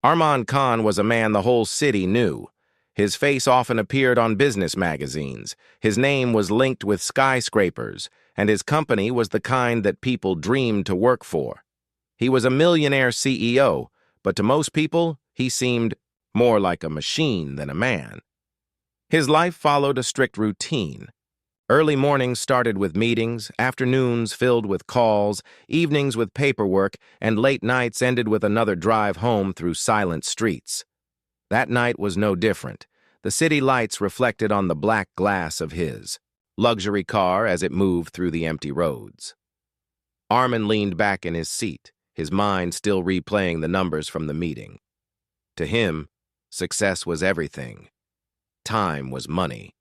Arman Khan was a man the whole city knew. His face often appeared on business magazines, his name was linked with skyscrapers, and his company was the kind that people dreamed to work for. He was a millionaire CEO, but to most people, he seemed more like a machine than a man. His life followed a strict routine. Early mornings started with meetings, afternoons filled with calls, evenings with paperwork, and late nights ended with another drive home through silent streets. That night was no different. The city lights reflected on the black glass of his luxury car as it moved through the empty roads. Armin leaned back in his seat, his mind still replaying the numbers from the meeting. To him, success was everything. Time was money.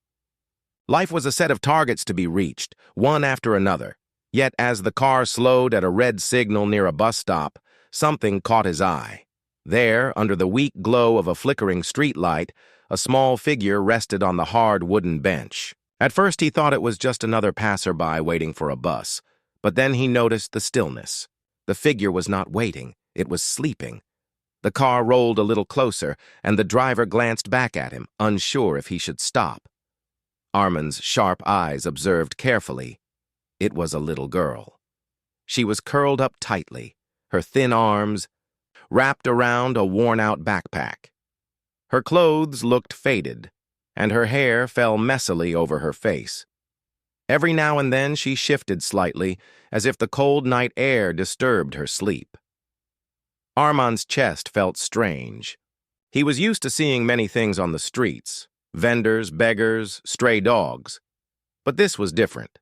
Life was a set of targets to be reached, one after another. Yet as the car slowed at a red signal near a bus stop, something caught his eye. There, under the weak glow of a flickering streetlight, a small figure rested on the hard wooden bench. At first he thought it was just another passerby waiting for a bus, but then he noticed the stillness. The figure was not waiting, it was sleeping. The car rolled a little closer, and the driver glanced back at him, unsure if he should stop. Armin's sharp eyes observed carefully. It was a little girl. She was curled up tightly, her thin arms wrapped around a worn-out backpack. Her clothes looked faded, and her hair fell messily over her face. Every now and then she shifted slightly, as if the cold night air disturbed her sleep. Arman's chest felt strange. He was used to seeing many things on the streets, vendors, beggars, stray dogs. But this was different.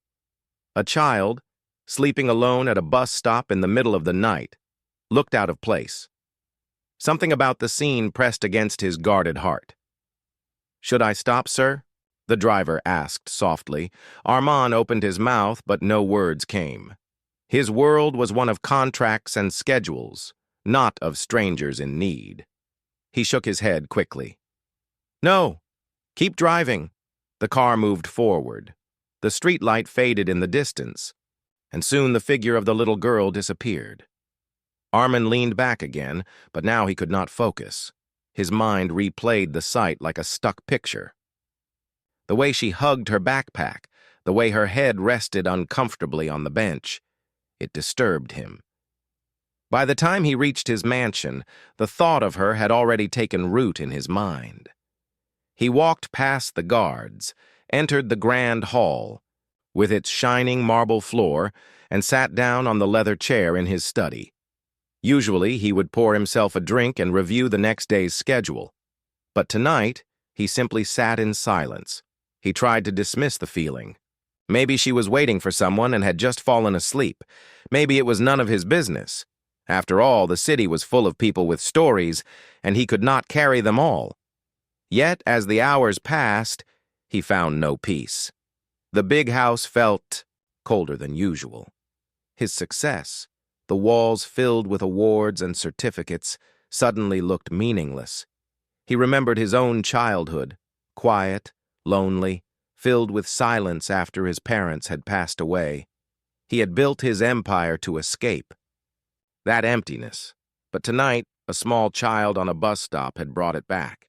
A child, sleeping alone at a bus stop in the middle of the night, looked out of place. Something about the scene pressed against his guarded heart. "Should I stop, sir?" the driver asked softly. Arman opened his mouth, but no words came. His world was one of contracts and schedules, not of strangers in need. He shook his head quickly. "No, keep driving." The car moved forward. The streetlight faded in the distance, and soon the figure of the little girl disappeared. Armin leaned back again, but now he could not focus. His mind replayed the sight like a stuck picture. The way she hugged her backpack, the way her head rested uncomfortably on the bench, it disturbed him. By the time he reached his mansion, the thought of her had already taken root in his mind. He walked past the guards, entered the grand hall, with its shining marble floor, and sat down on the leather chair in his study. Usually, he would pour himself a drink and review the next day's schedule. But tonight, he simply sat in silence. He tried to dismiss the feeling. Maybe she was waiting for someone and had just fallen asleep. Maybe it was none of his business. After all, the city was full of people with stories, and he could not carry them all. Yet, as the hours passed, he found no peace. The big house felt colder than usual. His success, the walls filled with awards and certificates, suddenly looked meaningless. He remembered his own childhood, quiet, lonely, filled with silence after his parents had passed away. He had built his empire to escape that emptiness, but tonight a small child on a bus stop had brought it back.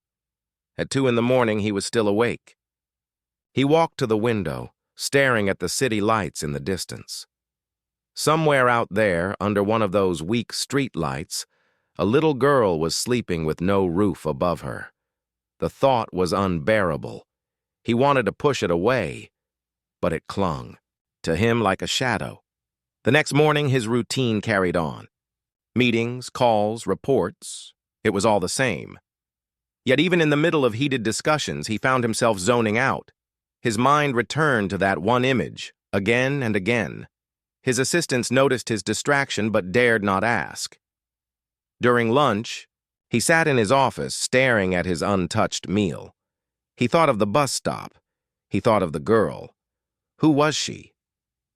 At 2 in the morning he was still awake. He walked to the window, staring at the city lights in the distance. Somewhere out there, under one of those weak street lights, a little girl was sleeping with no roof above her. The thought was unbearable. He wanted to push it away, but it clung to him like a shadow. The next morning, his routine carried on. Meetings, calls, reports, it was all the same. Yet even in the middle of heated discussions, he found himself zoning out. His mind returned to that one image, again and again. His assistants noticed his distraction but dared not ask. During lunch, he sat in his office staring at his untouched meal. He thought of the bus stop. He thought of the girl. Who was she?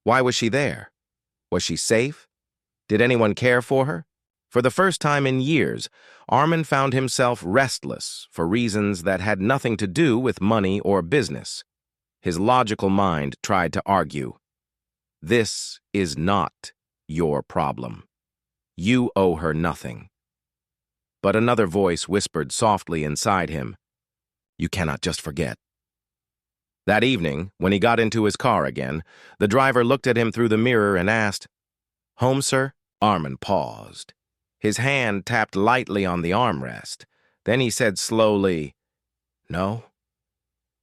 Why was she there? Was she safe? Did anyone care for her? For the first time in years, Armin found himself restless for reasons that had nothing to do with money or business. His logical mind tried to argue. This is not your problem. You owe her nothing. But another voice whispered softly inside him, "You cannot just forget." That evening, when he got into his car again, the driver looked at him through the mirror and asked, "Home, sir?" Armin paused. His hand tapped lightly on the armrest. Then he said slowly, "No.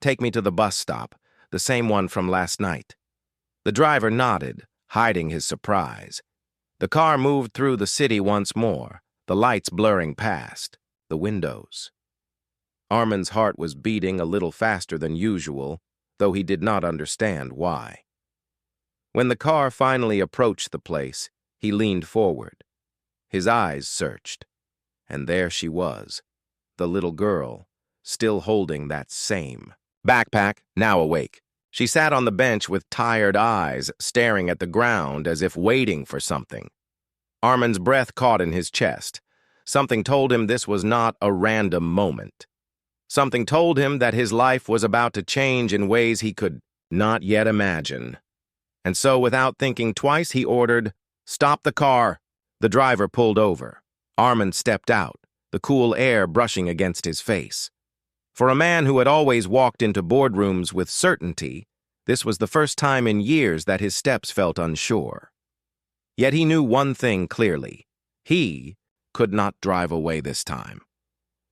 Take me to the bus stop, the same one from last night." The driver nodded, hiding his surprise. The car moved through the city once more, the lights blurring past, the windows. Armin's heart was beating a little faster than usual, though he did not understand why. When the car finally approached the place, he leaned forward. His eyes searched, and there she was, the little girl, still holding that same backpack, now awake. She sat on the bench with tired eyes, staring at the ground as if waiting for something. Armin's breath caught in his chest. Something told him this was not a random moment. Something told him that his life was about to change in ways he could not yet imagine. And so, without thinking twice, he ordered, "Stop the car." The driver pulled over. Armin stepped out, the cool air brushing against his face. For a man who had always walked into boardrooms with certainty, this was the first time in years that his steps felt unsure. Yet he knew one thing clearly. He could not drive away this time.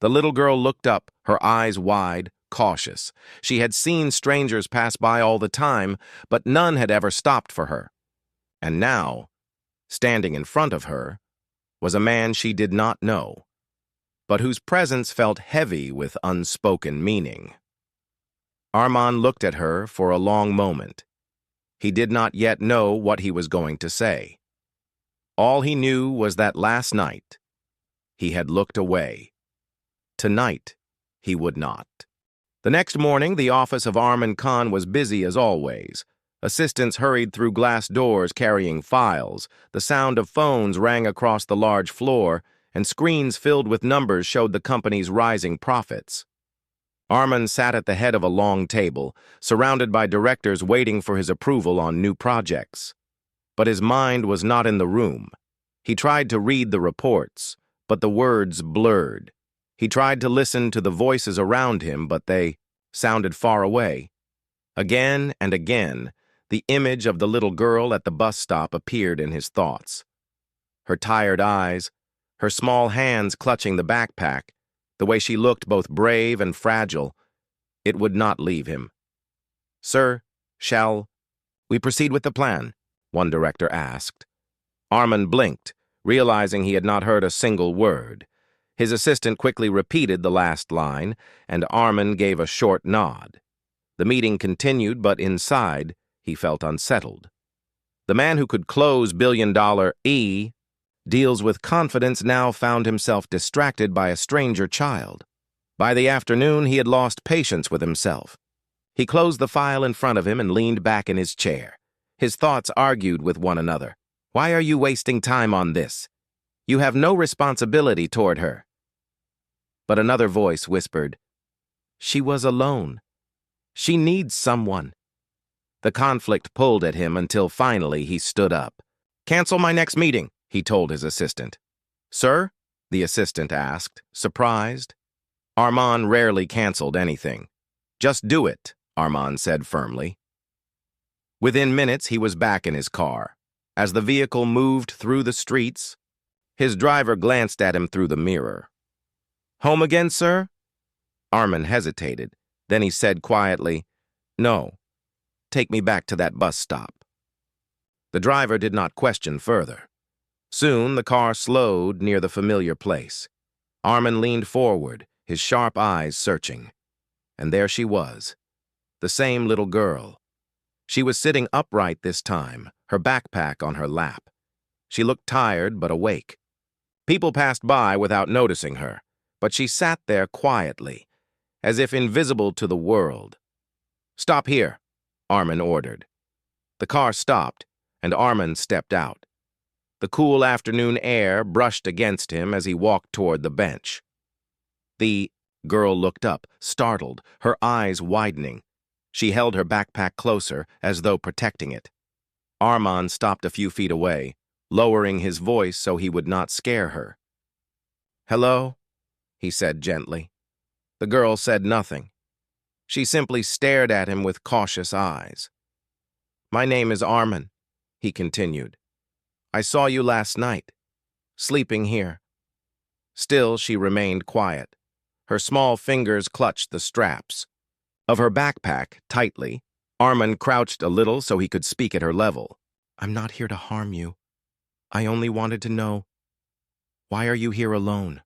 The little girl looked up, her eyes wide, cautious. She had seen strangers pass by all the time, but none had ever stopped for her. And now, standing in front of her, was a man she did not know, but whose presence felt heavy with unspoken meaning. Armin looked at her for a long moment. He did not yet know what he was going to say. All he knew was that last night, he had looked away. Tonight, he would not. The next morning, the office of Armin Khan was busy as always. Assistants hurried through glass doors carrying files. The sound of phones rang across the large floor, and screens filled with numbers showed the company's rising profits. Armin sat at the head of a long table, surrounded by directors waiting for his approval on new projects. But his mind was not in the room. He tried to read the reports, but the words blurred. He tried to listen to the voices around him, but they sounded far away. Again and again, the image of the little girl at the bus stop appeared in his thoughts. Her tired eyes, her small hands clutching the backpack, the way she looked both brave and fragile, it would not leave him. "Sir, shall we proceed with the plan?" one director asked. Armin blinked, realizing he had not heard a single word. His assistant quickly repeated the last line, and Armin gave a short nod. The meeting continued, but inside, he felt unsettled. The man who could close billion-dollar deals with confidence now found himself distracted by a stranger child. By the afternoon, he had lost patience with himself. He closed the file in front of him and leaned back in his chair. His thoughts argued with one another. Why are you wasting time on this? You have no responsibility toward her. But another voice whispered, "She was alone. She needs someone." The conflict pulled at him until finally he stood up. "Cancel my next meeting," he told his assistant. "Sir?" the assistant asked, surprised. Armin rarely canceled anything. "Just do it," Armin said firmly. Within minutes, he was back in his car. As the vehicle moved through the streets, his driver glanced at him through the mirror. "Home again, sir?" Armin hesitated. Then he said quietly, "No. Take me back to that bus stop." The driver did not question further. Soon the car slowed near the familiar place. Armin leaned forward, his sharp eyes searching. And there she was, the same little girl. She was sitting upright this time, her backpack on her lap. She looked tired but awake. People passed by without noticing her, but she sat there quietly, as if invisible to the world. "Stop here," Armin ordered. The car stopped, and Armin stepped out. The cool afternoon air brushed against him as he walked toward the bench. The girl looked up, startled, her eyes widening. She held her backpack closer, as though protecting it. Armin stopped a few feet away, lowering his voice so he would not scare her. "Hello?" he said gently. The girl said nothing. She simply stared at him with cautious eyes. "My name is Armin," he continued. "I saw you last night, sleeping here." Still, she remained quiet. Her small fingers clutched the straps of her backpack tightly. Armin crouched a little so he could speak at her level. "I'm not here to harm you. I only wanted to know, why are you here alone?"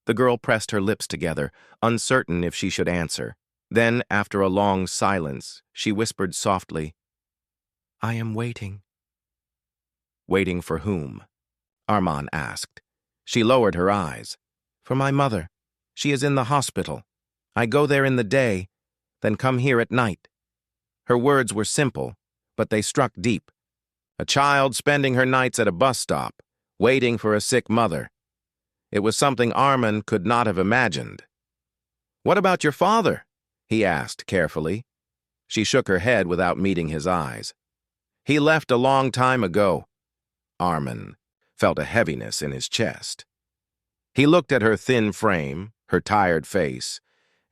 The girl pressed her lips together, uncertain if she should answer. Then, after a long silence, she whispered softly, "I am waiting." "Waiting for whom?" Armin asked. She lowered her eyes. "For my mother. She is in the hospital. I go there in the day, then come here at night." Her words were simple, but they struck deep. A child spending her nights at a bus stop, waiting for a sick mother. It was something Armin could not have imagined. "What about your father?" he asked carefully. She shook her head without meeting his eyes. "He left a long time ago." Armin felt a heaviness in his chest. He looked at her thin frame, her tired face,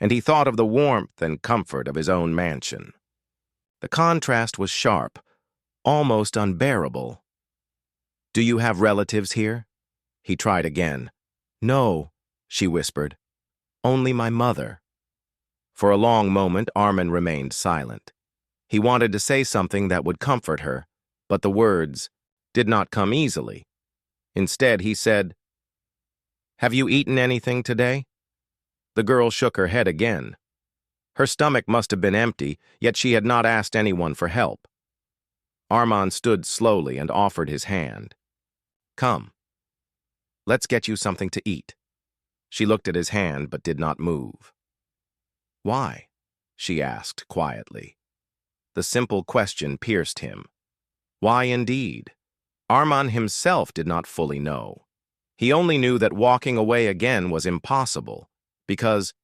and he thought of the warmth and comfort of his own mansion. The contrast was sharp, almost unbearable. "Do you have relatives here?" He tried again. "No," she whispered. "Only my mother." For a long moment, Armin remained silent. He wanted to say something that would comfort her, but the words did not come easily. Instead, he said, "Have you eaten anything today?" The girl shook her head again. Her stomach must have been empty, yet she had not asked anyone for help. Armin stood slowly and offered his hand. "Come. Let's get you something to eat." She looked at his hand but did not move. "Why?" she asked quietly. The simple question pierced him. Why indeed? Armin himself did not fully know. He only knew that walking away again was impossible, because,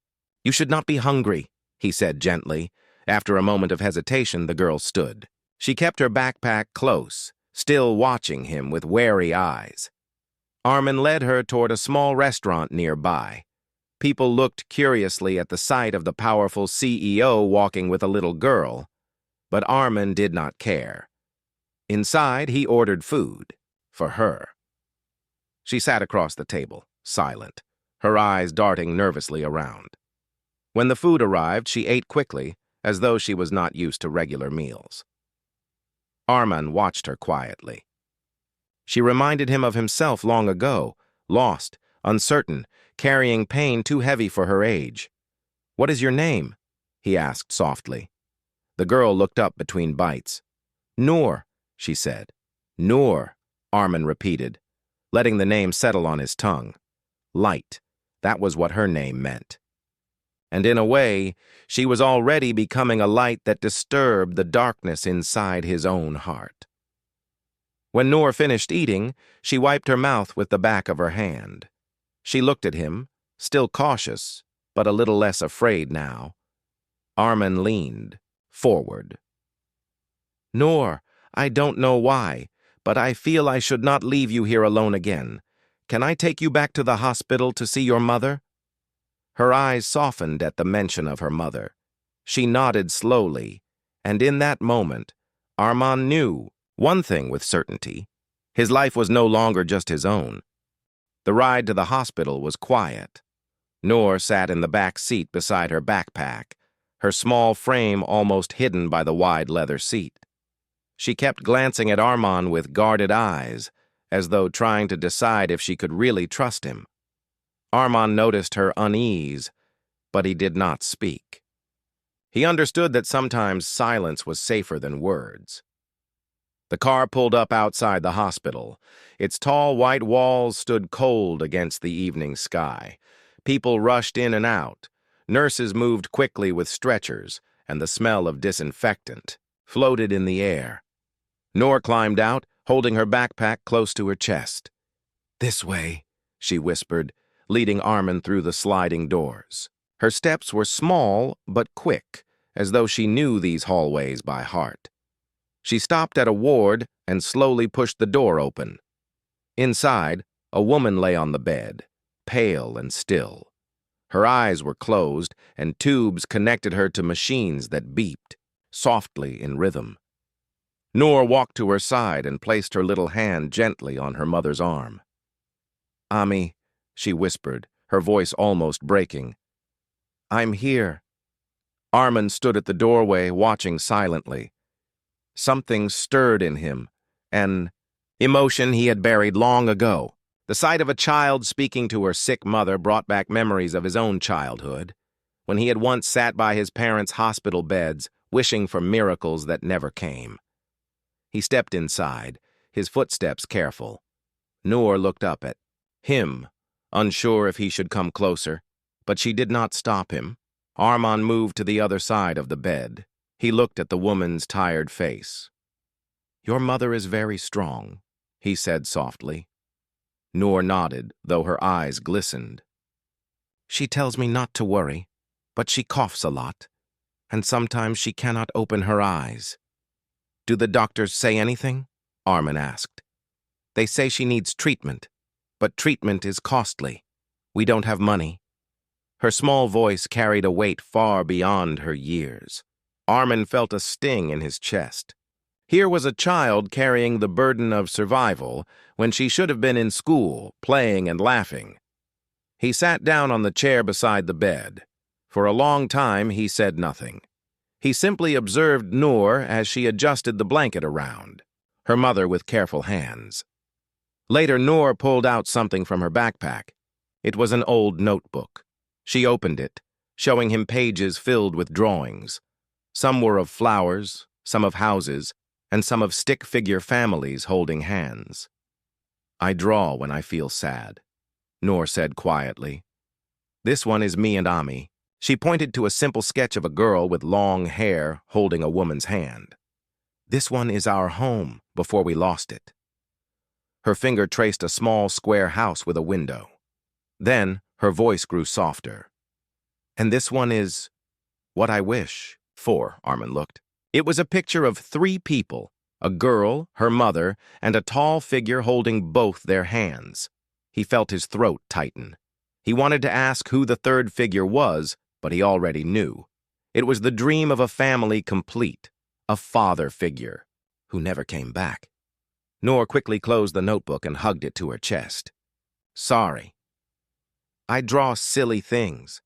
"You should not be hungry," he said gently. After a moment of hesitation, the girl stood. She kept her backpack close, still watching him with wary eyes. Armin led her toward a small restaurant nearby. People looked curiously at the sight of the powerful CEO walking with a little girl, but Armin did not care. Inside, he ordered food for her. She sat across the table, silent, her eyes darting nervously around. When the food arrived, she ate quickly, as though she was not used to regular meals. Armin watched her quietly. She reminded him of himself long ago, lost, uncertain, carrying pain too heavy for her age. "What is your name?" he asked softly. The girl looked up between bites. "Noor," she said. "Noor," Armin repeated, letting the name settle on his tongue. Light, that was what her name meant. And in a way, she was already becoming a light that disturbed the darkness inside his own heart. When Noor finished eating, she wiped her mouth with the back of her hand. She looked at him, still cautious, but a little less afraid now. Armin leaned forward. "Noor, I don't know why, but I feel I should not leave you here alone again. Can I take you back to the hospital to see your mother?" Her eyes softened at the mention of her mother. She nodded slowly, and in that moment, Armin knew one thing with certainty. His life was no longer just his own. The ride to the hospital was quiet. Noor sat in the back seat beside her backpack, her small frame almost hidden by the wide leather seat. She kept glancing at Armin with guarded eyes, as though trying to decide if she could really trust him. Armin noticed her unease, but he did not speak. He understood that sometimes silence was safer than words. The car pulled up outside the hospital. Its tall white walls stood cold against the evening sky. People rushed in and out. Nurses moved quickly with stretchers, and the smell of disinfectant floated in the air. Noor climbed out, holding her backpack close to her chest. "This way," she whispered, leading Armin through the sliding doors. Her steps were small but quick, as though she knew these hallways by heart. She stopped at a ward and slowly pushed the door open. Inside, a woman lay on the bed, pale and still. Her eyes were closed, and tubes connected her to machines that beeped, softly in rhythm. Noor walked to her side and placed her little hand gently on her mother's arm. "Ami," she whispered, her voice almost breaking. "I'm here." Armin stood at the doorway, watching silently. Something stirred in him, an emotion he had buried long ago. The sight of a child speaking to her sick mother brought back memories of his own childhood, when he had once sat by his parents' hospital beds, wishing for miracles that never came. He stepped inside, his footsteps careful. Noor looked up at him, unsure if he should come closer, but she did not stop him. Arman moved to the other side of the bed. He looked at the woman's tired face. "Your mother is very strong," he said softly. Noor nodded, though her eyes glistened. "She tells me not to worry, but she coughs a lot, and sometimes she cannot open her eyes." "Do the doctors say anything?" Armin asked. "They say she needs treatment, but treatment is costly. We don't have money." Her small voice carried a weight far beyond her years. Armin felt a sting in his chest. Here was a child carrying the burden of survival when she should have been in school, playing and laughing. He sat down on the chair beside the bed. For a long time he said nothing. He simply observed Noor as she adjusted the blanket around, her mother with careful hands. Later, Noor pulled out something from her backpack. It was an old notebook. She opened it, showing him pages filled with drawings. Some were of flowers, some of houses, and some of stick-figure families holding hands. "I draw when I feel sad," Noor said quietly. "This one is me and Ami." She pointed to a simple sketch of a girl with long hair holding a woman's hand. "This one is our home before we lost it." Her finger traced a small square house with a window. Then her voice grew softer. "And this one is what I wish for," Armin looked. It was a picture of 3 people, a girl, her mother, and a tall figure holding both their hands. He felt his throat tighten. He wanted to ask who the third figure was, but he already knew. It was the dream of a family complete, a father figure, who never came back. Noor quickly closed the notebook and hugged it to her chest. "Sorry. I draw silly things."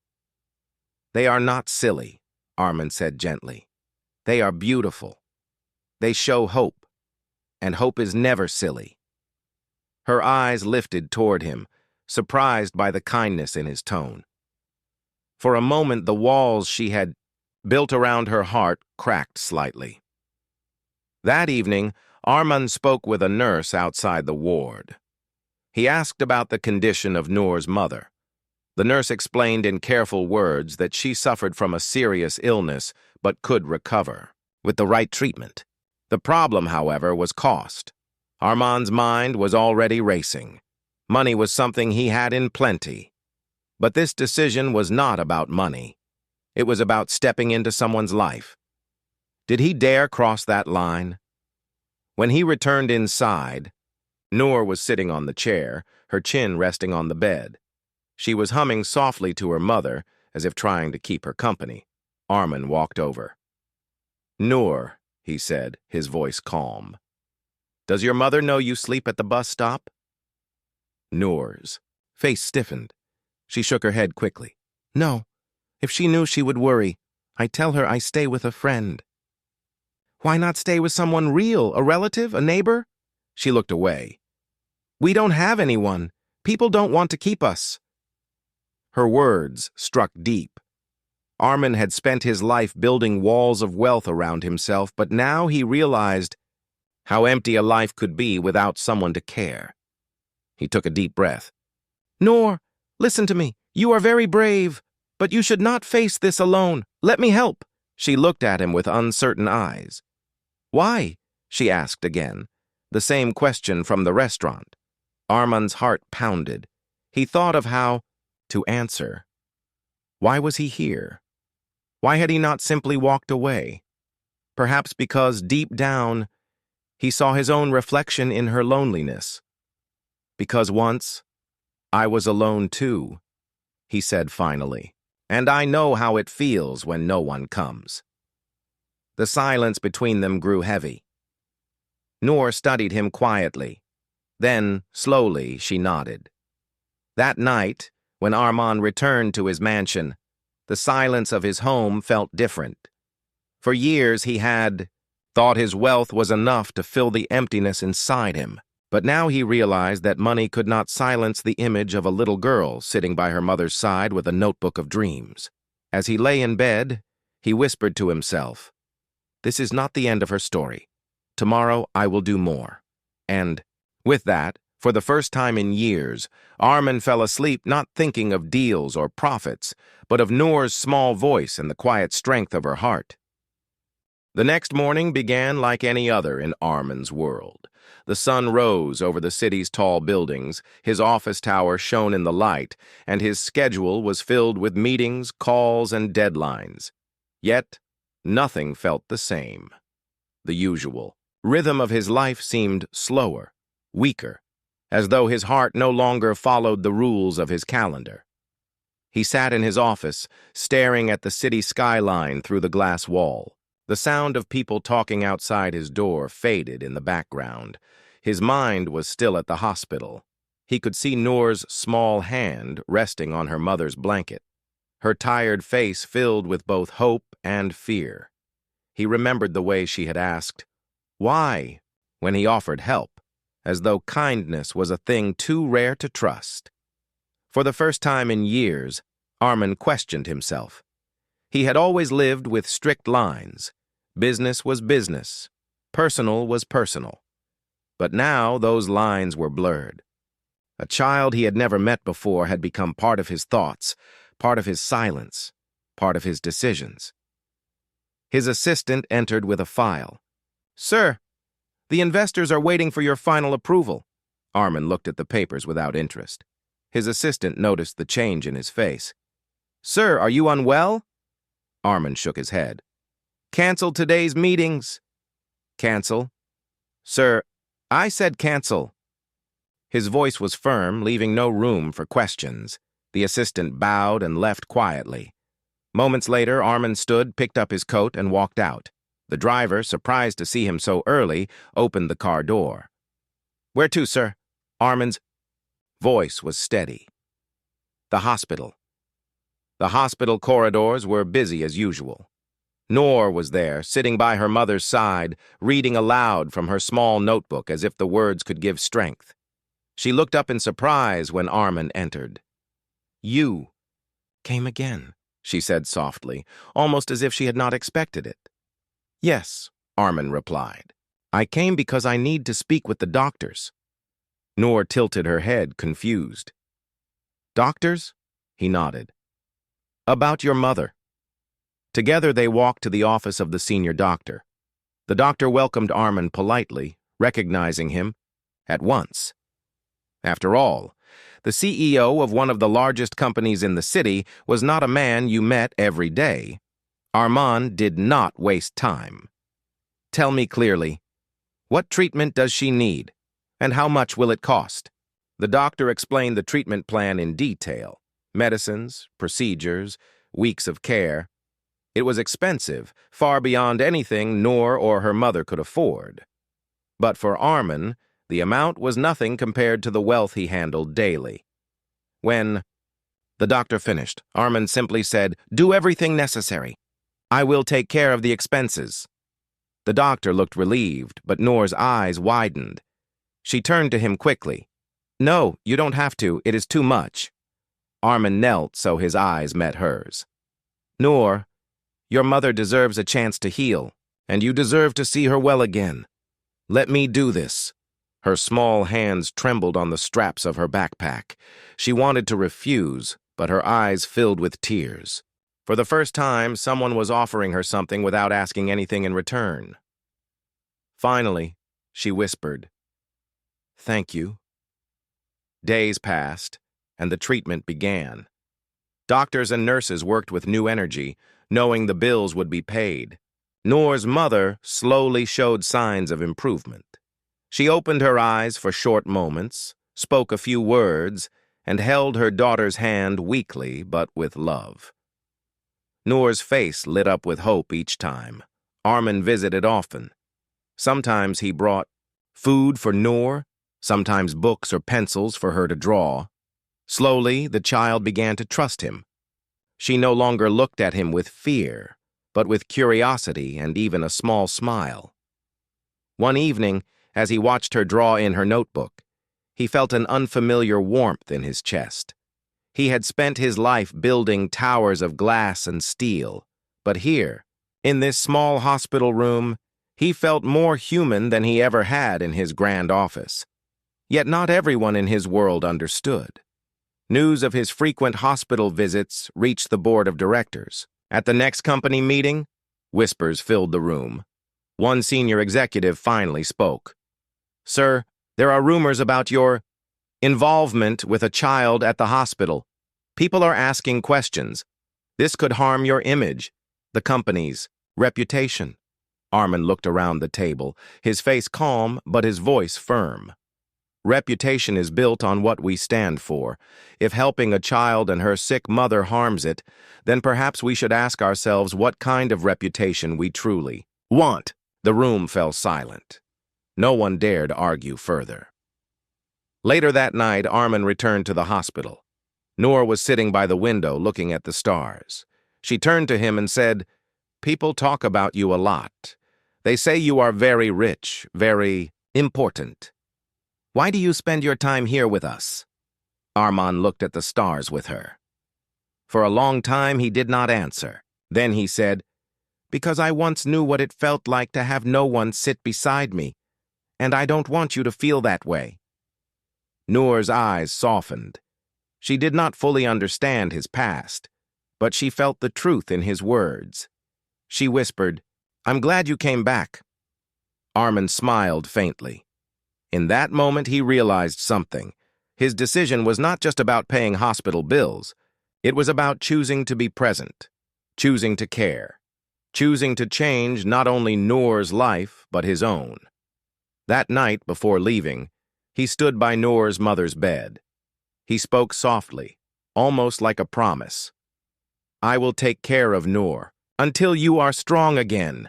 "They are not silly," Armin said gently. "They are beautiful. They show hope, and hope is never silly." Her eyes lifted toward him, surprised by the kindness in his tone. For a moment, the walls she had built around her heart cracked slightly. That evening, Arman spoke with a nurse outside the ward. He asked about the condition of Noor's mother. The nurse explained in careful words that she suffered from a serious illness but could recover with the right treatment. The problem, however, was cost. Arman's mind was already racing. Money was something he had in plenty. But this decision was not about money. It was about stepping into someone's life. Did he dare cross that line? When he returned inside, Noor was sitting on the chair, her chin resting on the bed. She was humming softly to her mother, as if trying to keep her company. Armin walked over. "Noor," he said, his voice calm. "Does your mother know you sleep at the bus stop?" Noor's face stiffened. She shook her head quickly. "No. If she knew, she would worry. I tell her I stay with a friend." "Why not stay with someone real, a relative, a neighbor?" She looked away. "We don't have anyone. People don't want to keep us." Her words struck deep. Armin had spent his life building walls of wealth around himself, but now he realized how empty a life could be without someone to care. He took a deep breath. "Noor, listen to me. You are very brave, but you should not face this alone. Let me help." She looked at him with uncertain eyes. "Why?" she asked again, the same question from the restaurant. Arman's heart pounded. He thought of how to answer. Why was he here? Why had he not simply walked away? Perhaps because deep down, he saw his own reflection in her loneliness. Because once, I was alone too, he said finally, and I know how it feels when no one comes. The silence between them grew heavy. Noor studied him quietly. Then, slowly, she nodded. That night, when Arman returned to his mansion, the silence of his home felt different. For years he had thought his wealth was enough to fill the emptiness inside him. But now he realized that money could not silence the image of a little girl sitting by her mother's side with a notebook of dreams. As he lay in bed, he whispered to himself, "This is not the end of her story. Tomorrow I will do more." And, with that, for the first time in years, Arman fell asleep not thinking of deals or profits, but of Noor's small voice and the quiet strength of her heart. The next morning began like any other in Arman's world. The sun rose over the city's tall buildings, his office tower shone in the light, and his schedule was filled with meetings, calls, and deadlines. Yet, nothing felt the same. The usual rhythm of his life seemed slower, weaker, as though his heart no longer followed the rules of his calendar. He sat in his office, staring at the city skyline through the glass wall. The sound of people talking outside his door faded in the background. His mind was still at the hospital. He could see Noor's small hand resting on her mother's blanket, her tired face filled with both hope and fear. He remembered the way she had asked, "Why?" when he offered help, as though kindness was a thing too rare to trust. For the first time in years, Arman questioned himself. He had always lived with strict lines. Business was business. Personal was personal. But now those lines were blurred. A child he had never met before had become part of his thoughts, part of his silence, part of his decisions. His assistant entered with a file. "Sir, the investors are waiting for your final approval." Arman looked at the papers without interest. His assistant noticed the change in his face. "Sir, are you unwell?" Arman shook his head. "Cancel today's meetings." "Cancel?" "Sir, I said cancel." His voice was firm, leaving no room for questions. The assistant bowed and left quietly. Moments later, Arman stood, picked up his coat, and walked out. The driver, surprised to see him so early, opened the car door. "Where to, sir?" Arman's voice was steady. "The hospital." The hospital corridors were busy as usual. Noor was there, sitting by her mother's side, reading aloud from her small notebook as if the words could give strength. She looked up in surprise when Arman entered. "You came again," she said softly, almost as if she had not expected it. "Yes," Arman replied. "I came because I need to speak with the doctors." Noor tilted her head, confused. "Doctors?" He nodded. "About your mother." Together they walked to the office of the senior doctor. The doctor welcomed Arman politely, recognizing him at once. After all, the CEO of one of the largest companies in the city was not a man you met every day. Arman did not waste time. "Tell me clearly, what treatment does she need, and how much will it cost?" The doctor explained the treatment plan in detail. Medicines, procedures, weeks of care. It was expensive, far beyond anything Noor or her mother could afford. But for Arman, the amount was nothing compared to the wealth he handled daily. When the doctor finished, Arman simply said, "Do everything necessary. I will take care of the expenses." The doctor looked relieved, but Noor's eyes widened. She turned to him quickly. "No, you don't have to. It is too much." Arman knelt so his eyes met hers. "Noor, your mother deserves a chance to heal, and you deserve to see her well again. Let me do this." Her small hands trembled on the straps of her backpack. She wanted to refuse, but her eyes filled with tears. For the first time, someone was offering her something without asking anything in return. Finally, she whispered, "Thank you." Days passed, and the treatment began. Doctors and nurses worked with new energy, knowing the bills would be paid. Noor's mother slowly showed signs of improvement. She opened her eyes for short moments, spoke a few words, and held her daughter's hand weakly but with love. Noor's face lit up with hope each time. Armin visited often. Sometimes he brought food for Noor, sometimes books or pencils for her to draw. Slowly, the child began to trust him. She no longer looked at him with fear, but with curiosity and even a small smile. One evening, as he watched her draw in her notebook, he felt an unfamiliar warmth in his chest. He had spent his life building towers of glass and steel, but here, in this small hospital room, he felt more human than he ever had in his grand office. Yet not everyone in his world understood. News of his frequent hospital visits reached the board of directors. At the next company meeting, whispers filled the room. One senior executive finally spoke. "Sir, there are rumors about your involvement with a child at the hospital. People are asking questions. This could harm your image, the company's reputation." Armin looked around the table, his face calm but his voice firm. "Reputation is built on what we stand for. If helping a child and her sick mother harms it, then perhaps we should ask ourselves what kind of reputation we truly want." The room fell silent. No one dared argue further. Later that night, Armin returned to the hospital. Noor was sitting by the window looking at the stars. She turned to him and said, "People talk about you a lot. They say you are very rich, very important. Why do you spend your time here with us?" Armin looked at the stars with her. For a long time he did not answer. Then he said, "Because I once knew what it felt like to have no one sit beside me, and I don't want you to feel that way." Noor's eyes softened. She did not fully understand his past, but she felt the truth in his words. She whispered, "I'm glad you came back." Armin smiled faintly. In that moment, he realized something. His decision was not just about paying hospital bills. It was about choosing to be present, choosing to care, choosing to change not only Noor's life, but his own. That night, before leaving, he stood by Noor's mother's bed. He spoke softly, almost like a promise. "I will take care of Noor until you are strong again.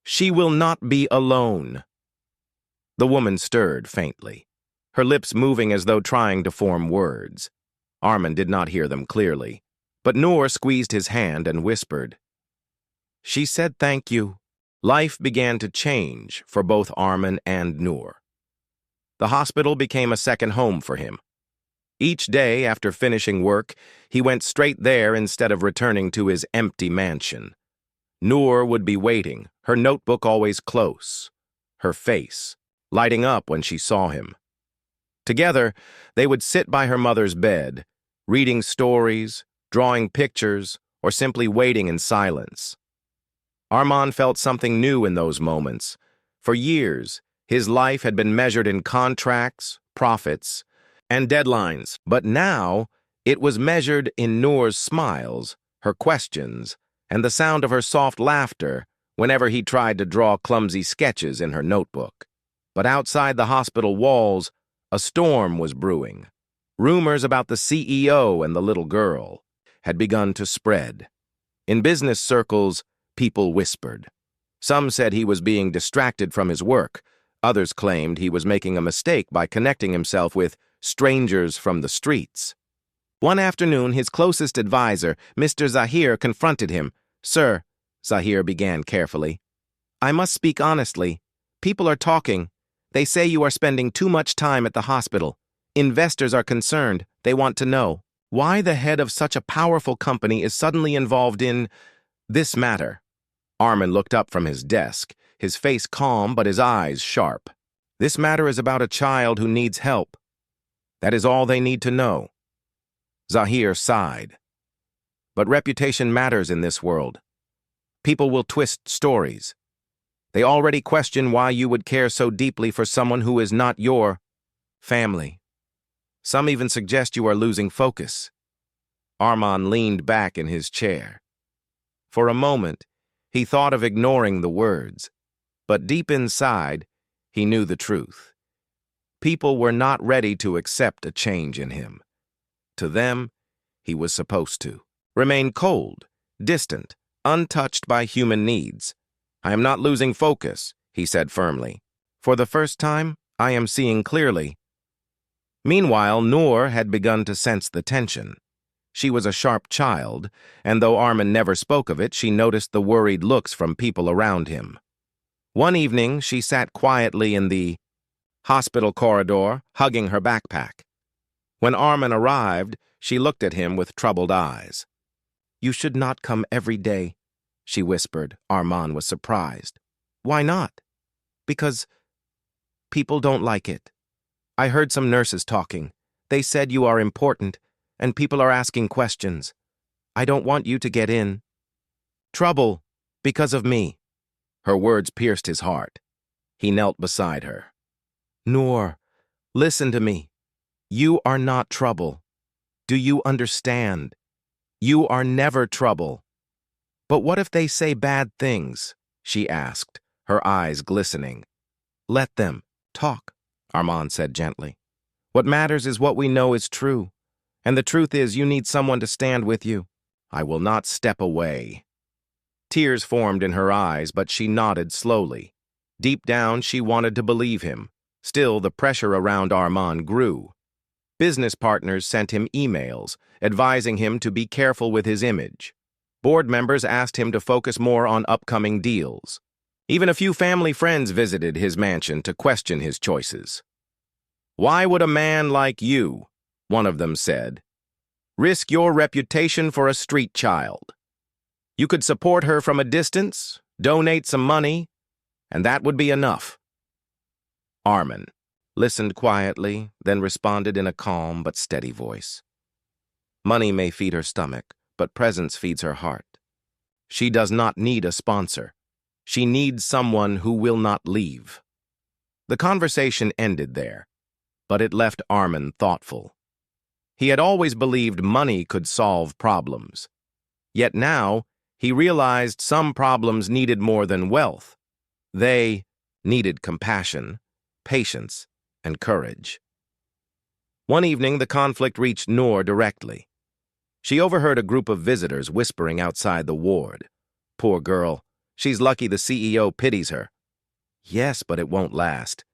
She will not be alone." The woman stirred faintly, her lips moving as though trying to form words. Armin did not hear them clearly, but Noor squeezed his hand and whispered. She said thank you. Life began to change for both Armin and Noor. The hospital became a second home for him. Each day after finishing work, he went straight there instead of returning to his empty mansion. Noor would be waiting, her notebook always close, her face lighting up when she saw him. Together, they would sit by her mother's bed, reading stories, drawing pictures, or simply waiting in silence. Armin felt something new in those moments. For years, his life had been measured in contracts, profits, and deadlines, but now it was measured in Noor's smiles, her questions, and the sound of her soft laughter whenever he tried to draw clumsy sketches in her notebook. But outside the hospital walls, a storm was brewing. Rumors about the CEO and the little girl had begun to spread. In business circles, people whispered. Some said he was being distracted from his work. Others claimed he was making a mistake by connecting himself with strangers from the streets. One afternoon, his closest advisor, Mr. Zahir, confronted him. "Sir," Zahir began carefully, "I must speak honestly. People are talking. They say you are spending too much time at the hospital. Investors are concerned. They want to know why the head of such a powerful company is suddenly involved in this matter." Armin looked up from his desk, his face calm but his eyes sharp. "This matter is about a child who needs help. That is all they need to know." Zahir sighed. "But reputation matters in this world. People will twist stories. They already question why you would care so deeply for someone who is not your family. Some even suggest you are losing focus." Armin leaned back in his chair. For a moment, he thought of ignoring the words, but deep inside, he knew the truth. People were not ready to accept a change in him. to them, he was supposed to. Remain cold, distant, untouched by human needs. "I am not losing focus," he said firmly. "For the first time, I am seeing clearly." Meanwhile, Noor had begun to sense the tension. She was a sharp child, and though Armin never spoke of it, she noticed the worried looks from people around him. One evening, she sat quietly in the hospital corridor, hugging her backpack. When Armin arrived, she looked at him with troubled eyes. "You should not come every day," she whispered. Armin was surprised. "Why not?" "Because people don't like it. I heard some nurses talking. They said you are important, and people are asking questions. I don't want you to get in trouble because of me." Her words pierced his heart. He knelt beside her. "Noor, listen to me. You are not trouble. Do you understand? You are never trouble." "But what if they say bad things?" she asked, her eyes glistening. "Let them talk," Armin said gently. "What matters is what we know is true. And the truth is you need someone to stand with you." "I will not step away." Tears formed in her eyes, but she nodded slowly. Deep down, she wanted to believe him. Still, the pressure around Armin grew. Business partners sent him emails, advising him to be careful with his image. Board members asked him to focus more on upcoming deals. Even a few family friends visited his mansion to question his choices. "Why would a man like you," one of them said, "risk your reputation for a street child? You could support her from a distance, donate some money, and that would be enough." Armin listened quietly, then responded in a calm but steady voice. "Money may feed her stomach, but presence feeds her heart. She does not need a sponsor. She needs someone who will not leave." The conversation ended there, but it left Armin thoughtful. He had always believed money could solve problems. Yet now, he realized some problems needed more than wealth. They needed compassion, patience, and courage. One evening, the conflict reached Noor directly. She overheard a group of visitors whispering outside the ward. "Poor girl. She's lucky the CEO pities her." "Yes, but it won't last.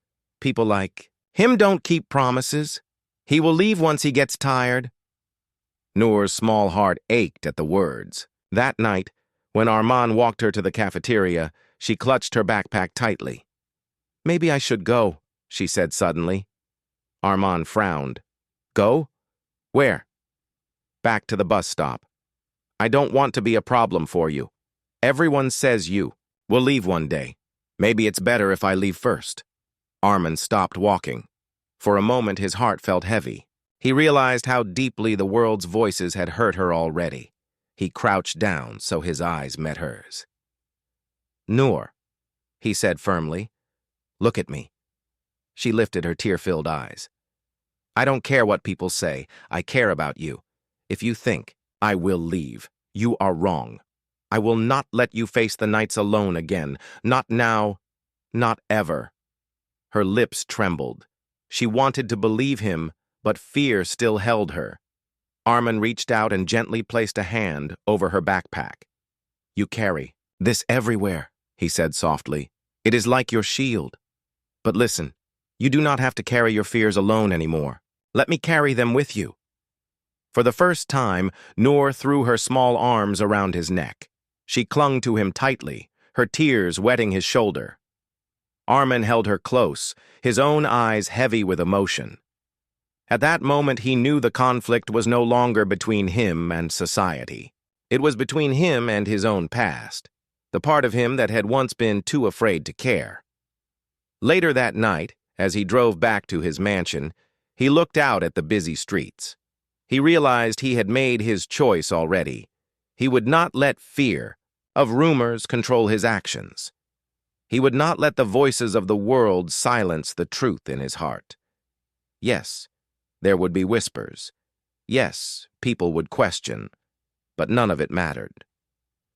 People like him don't keep promises. He will leave once he gets tired." Noor's small heart ached at the words. That night, when Armin walked her to the cafeteria, she clutched her backpack tightly. "Maybe I should go," she said suddenly. Armin frowned. "Go? Where?" "Back to the bus stop. I don't want to be a problem for you. Everyone says you will leave one day. Maybe it's better if I leave first." Armin stopped walking. For a moment, his heart felt heavy. He realized how deeply the world's voices had hurt her already. He crouched down so his eyes met hers. "Noor," he said firmly, "look at me." She lifted her tear-filled eyes. "I don't care what people say. I care about you. If you think I will leave, you are wrong. I will not let you face the nights alone again. Not now, not ever." Her lips trembled. She wanted to believe him, but fear still held her. Armin reached out and gently placed a hand over her backpack. "You carry this everywhere," he said softly. "It is like your shield. But listen, you do not have to carry your fears alone anymore. Let me carry them with you." For the first time, Noor threw her small arms around his neck. She clung to him tightly, her tears wetting his shoulder. Armin held her close, his own eyes heavy with emotion. At that moment, he knew the conflict was no longer between him and society. It was between him and his own past, the part of him that had once been too afraid to care. Later that night, as he drove back to his mansion, he looked out at the busy streets. He realized he had made his choice already. He would not let fear of rumors control his actions. He would not let the voices of the world silence the truth in his heart. Yes, there would be whispers. Yes, people would question, but none of it mattered.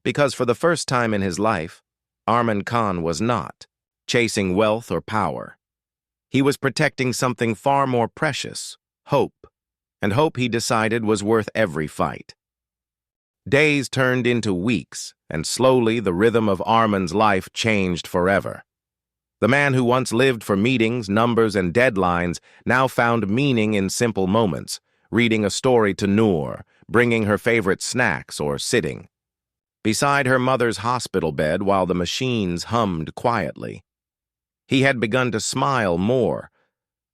Because for the first time in his life, Armin Khan was not chasing wealth or power. He was protecting something far more precious, hope. and hope he decided was worth every fight. Days turned into weeks, and slowly the rhythm of Armin's life changed forever. The man who once lived for meetings, numbers, and deadlines now found meaning in simple moments, reading a story to Noor, bringing her favorite snacks, or sitting beside her mother's hospital bed while the machines hummed quietly. He had begun to smile more,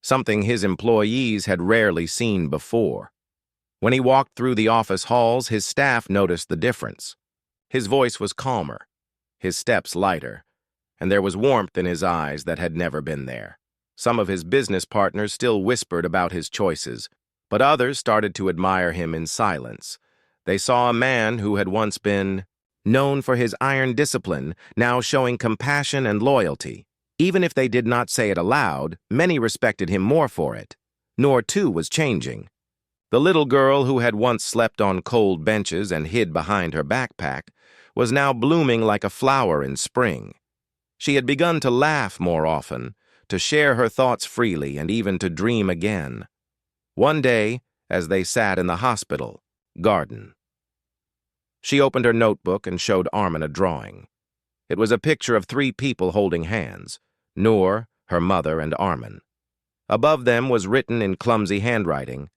something his employees had rarely seen before. When he walked through the office halls, his staff noticed the difference. His voice was calmer, his steps lighter, and there was warmth in his eyes that had never been there. Some of his business partners still whispered about his choices, but others started to admire him in silence. They saw a man who had once been known for his iron discipline, now showing compassion and loyalty. Even if they did not say it aloud, many respected him more for it. Noor, too, was changing. The little girl who had once slept on cold benches and hid behind her backpack was now blooming like a flower in spring. She had begun to laugh more often, to share her thoughts freely, and even to dream again. One day, as they sat in the hospital garden, she opened her notebook and showed Armin a drawing. It was a picture of 3 people holding hands: Noor, her mother, and Armin. Above them was written in clumsy handwriting,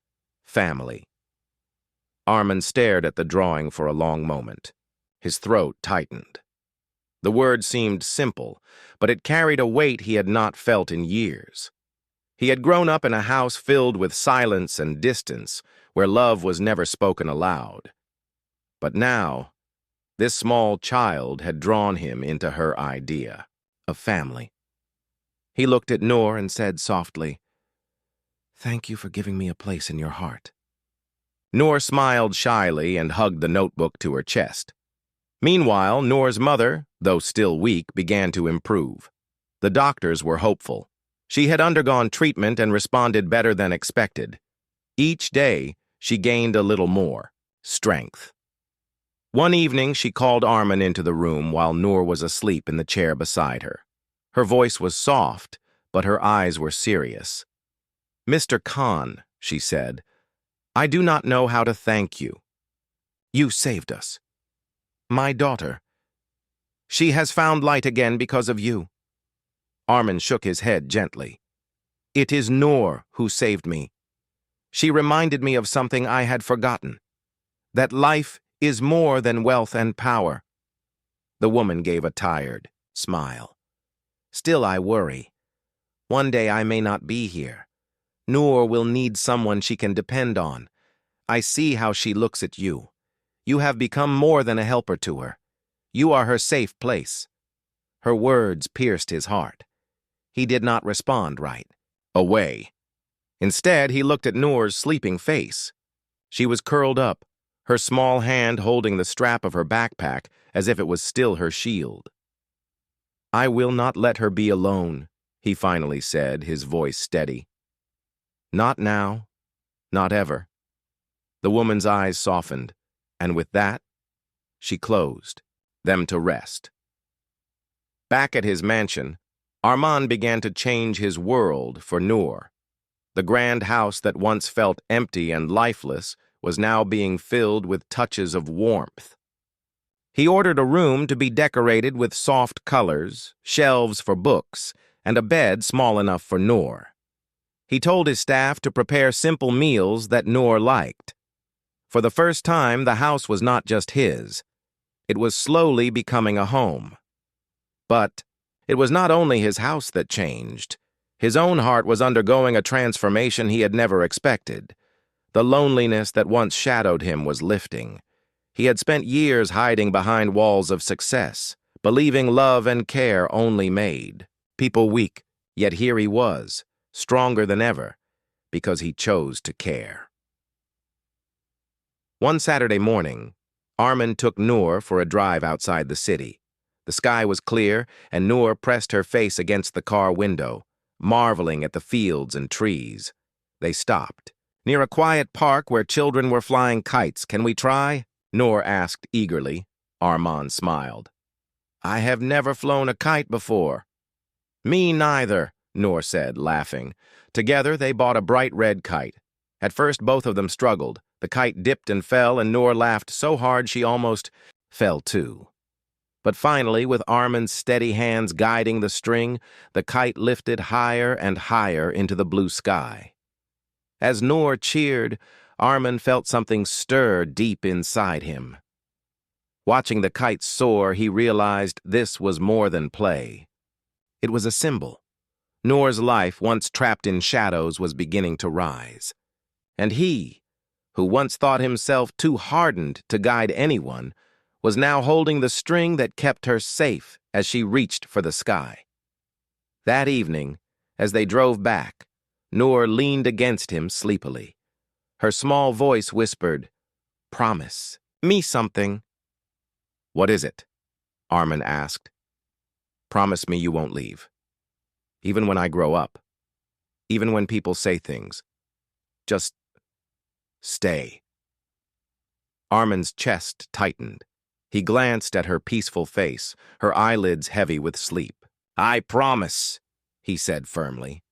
"Family." Armin stared at the drawing for a long moment. His throat tightened. The word seemed simple, but it carried a weight he had not felt in years. He had grown up in a house filled with silence and distance, where love was never spoken aloud. But now, this small child had drawn him into her idea of family. He looked at Noor and said softly, "Thank you for giving me a place in your heart." Noor smiled shyly and hugged the notebook to her chest. Meanwhile, Noor's mother, though still weak, began to improve. The doctors were hopeful. She had undergone treatment and responded better than expected. Each day, she gained a little more strength. One evening, she called Armin into the room while Noor was asleep in the chair beside her. Her voice was soft, but her eyes were serious. "Mr. Khan," she said, "I do not know how to thank you. You saved us. My daughter. She has found light again because of you." Armin shook his head gently. "It is Noor who saved me. She reminded me of something I had forgotten, that life is more than wealth and power." The woman gave a tired smile. "Still, I worry. One day I may not be here. Noor will need someone she can depend on. I see how she looks at you. You have become more than a helper to her. You are her safe place." Her words pierced his heart. He did not respond right away. Instead, he looked at Noor's sleeping face. She was curled up, her small hand holding the strap of her backpack as if it was still her shield. "I will not let her be alone," he finally said, his voice steady. "Not now, not ever." The woman's eyes softened, and with that, she closed them to rest. Back at his mansion, Armin began to change his world for Noor. The grand house that once felt empty and lifeless was now being filled with touches of warmth. He ordered a room to be decorated with soft colors, shelves for books, and a bed small enough for Noor. He told his staff to prepare simple meals that Noor liked. For the first time, the house was not just his. It was slowly becoming a home. But it was not only his house that changed. His own heart was undergoing a transformation he had never expected. The loneliness that once shadowed him was lifting. He had spent years hiding behind walls of success, believing love and care only made people weak, yet here he was, stronger than ever, because he chose to care. One Saturday morning, Armin took Noor for a drive outside the city. The sky was clear, and Noor pressed her face against the car window, marveling at the fields and trees. They stopped. "Near a quiet park where children were flying kites. Can we try?" Noor asked eagerly. Armin smiled. "I have never flown a kite before." "Me neither," Noor said, laughing. Together they bought a bright red kite. At first, both of them struggled. The kite dipped and fell, and Noor laughed so hard she almost fell too. But finally, with Armin's steady hands guiding the string, the kite lifted higher and higher into the blue sky. As Noor cheered, Armin felt something stir deep inside him. Watching the kite soar, he realized this was more than play. It was a symbol. Noor's life, once trapped in shadows, was beginning to rise. And he, who once thought himself too hardened to guide anyone, was now holding the string that kept her safe as she reached for the sky. That evening, as they drove back, Noor leaned against him sleepily. Her small voice whispered, "Promise me something." "What is it?" Armin asked. "Promise me you won't leave. Even when I grow up. Even when people say things. Just stay." Armin's chest tightened. He glanced at her peaceful face, her eyelids heavy with sleep. "I promise," he said firmly.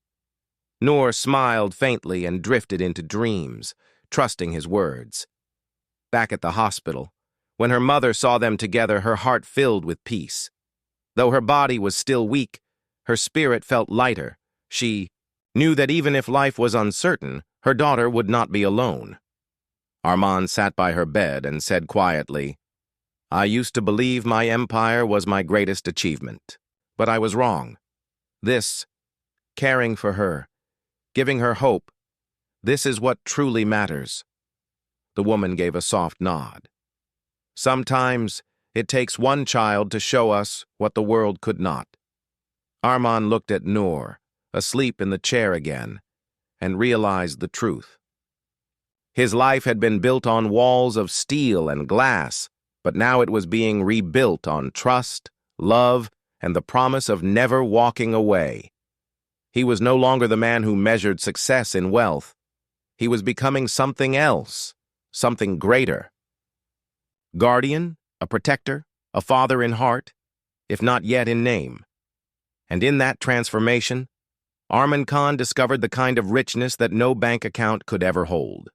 Noor smiled faintly and drifted into dreams, trusting his words. Back at the hospital, when her mother saw them together, her heart filled with peace. Though her body was still weak, her spirit felt lighter. She knew that even if life was uncertain, her daughter would not be alone. Armin sat by her bed and said quietly, "I used to believe my empire was my greatest achievement, but I was wrong. This, caring for her, giving her hope, this is what truly matters." The woman gave a soft nod. "Sometimes it takes one child to show us what the world could not." Armin looked at Noor, asleep in the chair again, and realized the truth. His life had been built on walls of steel and glass, but now it was being rebuilt on trust, love, and the promise of never walking away. He was no longer the man who measured success in wealth. He was becoming something else, something greater. Guardian, a protector, a father in heart, if not yet in name. And in that transformation, Armin Khan discovered the kind of richness that no bank account could ever hold.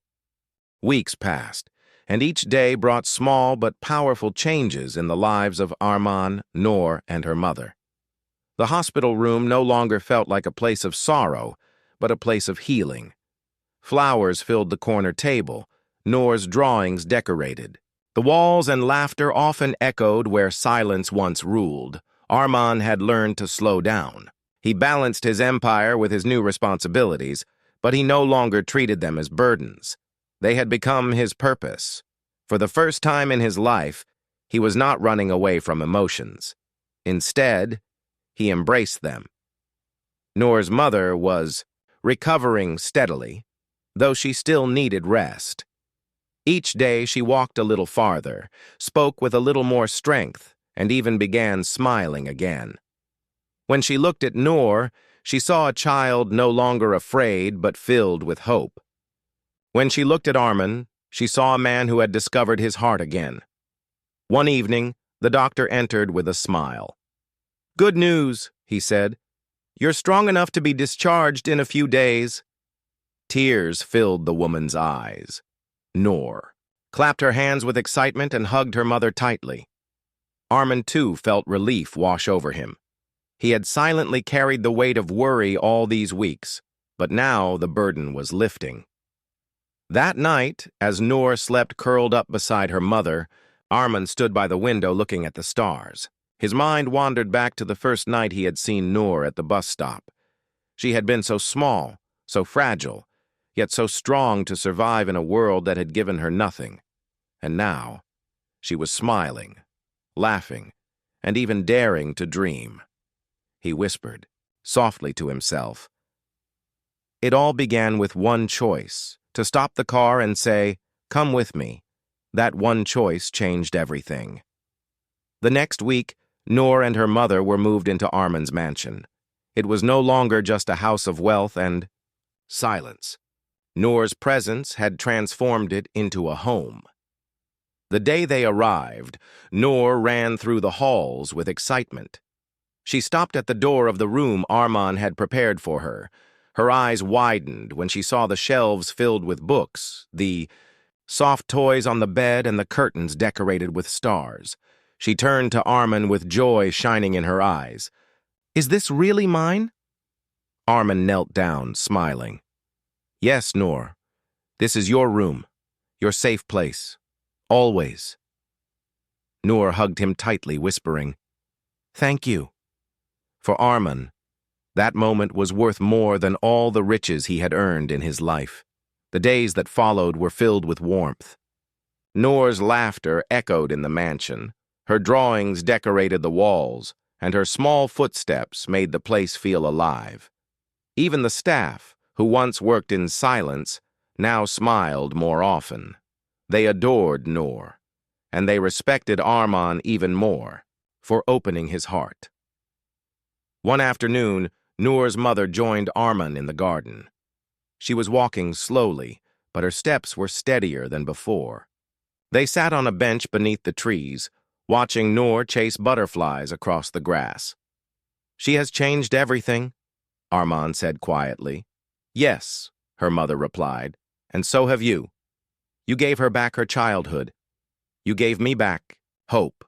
Weeks passed, and each day brought small but powerful changes in the lives of Armin, Noor, and her mother. The hospital room no longer felt like a place of sorrow, but a place of healing. Flowers filled the corner table, Noor's drawings decorated. The walls and laughter often echoed where silence once ruled. Armin had learned to slow down. He balanced his empire with his new responsibilities, but he no longer treated them as burdens. They had become his purpose. For the first time in his life, he was not running away from emotions. Instead, he embraced them. Noor's mother was recovering steadily, though she still needed rest. Each day she walked a little farther, spoke with a little more strength, and even began smiling again. When she looked at Noor, she saw a child no longer afraid but filled with hope. When she looked at Armin, she saw a man who had discovered his heart again. One evening, the doctor entered with a smile. "Good news," he said. "You're strong enough to be discharged in a few days." Tears filled the woman's eyes. Noor clapped her hands with excitement and hugged her mother tightly. Armin, too, felt relief wash over him. He had silently carried the weight of worry all these weeks, but now the burden was lifting. That night, as Noor slept curled up beside her mother, Armin stood by the window looking at the stars. His mind wandered back to the first night he had seen Noor at the bus stop. She had been so small, so fragile, yet so strong to survive in a world that had given her nothing. And now, she was smiling, laughing, and even daring to dream. He whispered, softly to himself. It all began with one choice, to stop the car and say, "Come with me." That one choice changed everything. The next week, Noor and her mother were moved into Armin's mansion. It was no longer just a house of wealth and silence. Noor's presence had transformed it into a home. The day they arrived, Noor ran through the halls with excitement. She stopped at the door of the room Armin had prepared for her. Her eyes widened when she saw the shelves filled with books, the soft toys on the bed, and the curtains decorated with stars. She turned to Armin with joy shining in her eyes. "Is this really mine?" Armin knelt down, smiling. "Yes, Noor. This is your room, your safe place. Always." Noor hugged him tightly, whispering, "Thank you." For Armin, that moment was worth more than all the riches he had earned in his life. The days that followed were filled with warmth. Noor's laughter echoed in the mansion. Her drawings decorated the walls, and her small footsteps made the place feel alive. Even the staff, who once worked in silence, now smiled more often. They adored Noor, and they respected Armin even more for opening his heart. One afternoon, Noor's mother joined Armin in the garden. She was walking slowly, but her steps were steadier than before. They sat on a bench beneath the trees, watching Noor chase butterflies across the grass. "She has changed everything," Armin said quietly. "Yes," her mother replied, "and so have you. You gave her back her childhood. You gave me back hope."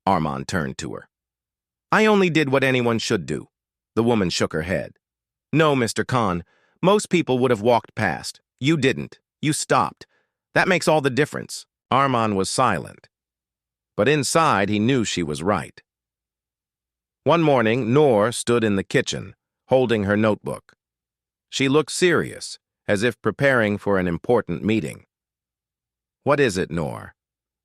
Armin turned to her. "I only did what anyone should do." The woman shook her head. "No, Mr. Khan. Most people would have walked past. You didn't. You stopped. That makes all the difference." Armin was silent, but inside he knew she was right. One morning, Noor stood in the kitchen, holding her notebook. She looked serious, as if preparing for an important meeting. "What is it, Noor?"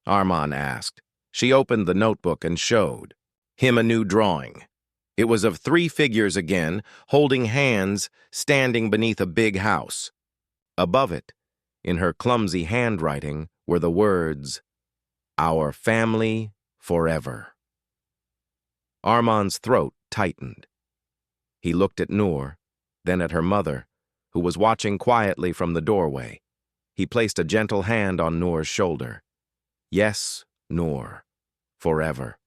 Armin asked. She opened the notebook and showed him a new drawing. It was of 3 figures again, holding hands, standing beneath a big house. Above it, in her clumsy handwriting, were the words, "Our family forever." Armin's throat tightened. He looked at Noor, then at her mother, who was watching quietly from the doorway. He placed a gentle hand on Noor's shoulder. "Yes, Noor, forever."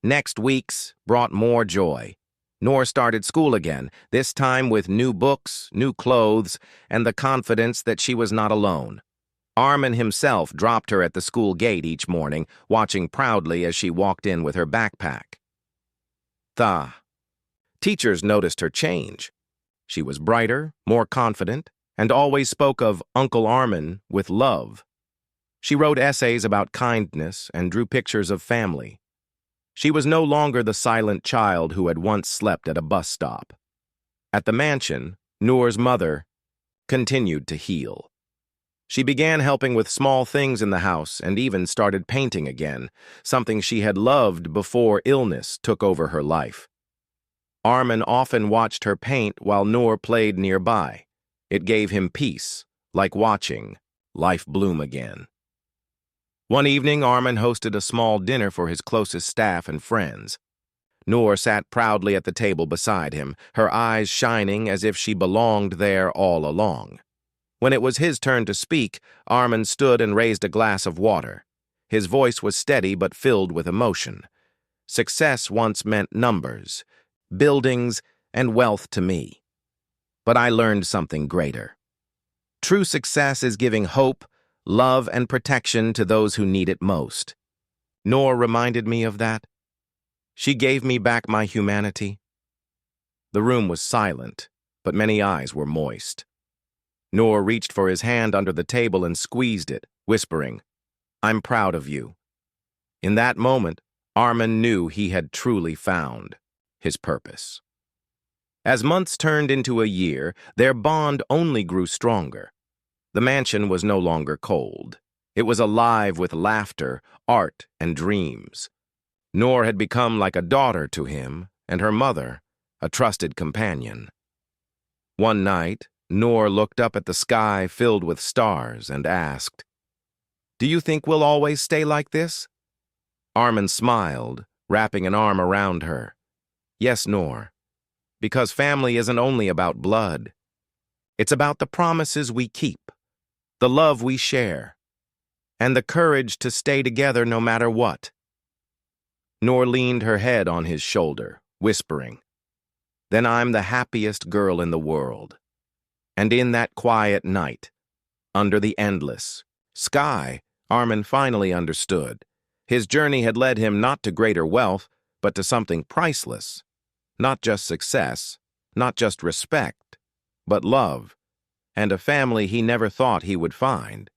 Next week's brought more joy. Noor started school again, this time with new books, new clothes, and the confidence that she was not alone. Armin himself dropped her at the school gate each morning, watching proudly as she walked in with her backpack. Teachers noticed her change. She was brighter, more confident, and always spoke of Uncle Armin with love. She wrote essays about kindness and drew pictures of family. She was no longer the silent child who had once slept at a bus stop. At the mansion, Noor's mother continued to heal. She began helping with small things in the house and even started painting again, something she had loved before illness took over her life. Armin often watched her paint while Noor played nearby. It gave him peace, like watching life bloom again. One evening, Armin hosted a small dinner for his closest staff and friends. Noor sat proudly at the table beside him, her eyes shining as if she belonged there all along. When it was his turn to speak, Armin stood and raised a glass of water. His voice was steady but filled with emotion. "Success once meant numbers, buildings, and wealth to me. But I learned something greater. True success is giving hope, love, and protection to those who need it most." Noor reminded me of that. She gave me back my humanity. The room was silent, but many eyes were moist. Noor reached for his hand under the table and squeezed it, whispering, "I'm proud of you." In that moment, Armin knew he had truly found his purpose. As months turned into a year, their bond only grew stronger. The mansion was no longer cold. It was alive with laughter, art, and dreams. Noor had become like a daughter to him, and her mother, a trusted companion. One night, Noor looked up at the sky filled with stars and asked, "Do you think we'll always stay like this?" Armin smiled, wrapping an arm around her. "Yes, Noor, because family isn't only about blood. It's about the promises we keep, the love we share, and the courage to stay together no matter what." Noor leaned her head on his shoulder, whispering, then I'm the happiest girl in the world. And in that quiet night, under the endless sky, Armin finally understood. His journey had led him not to greater wealth, but to something priceless. Not just success, not just respect, but love, and a family he never thought he would find.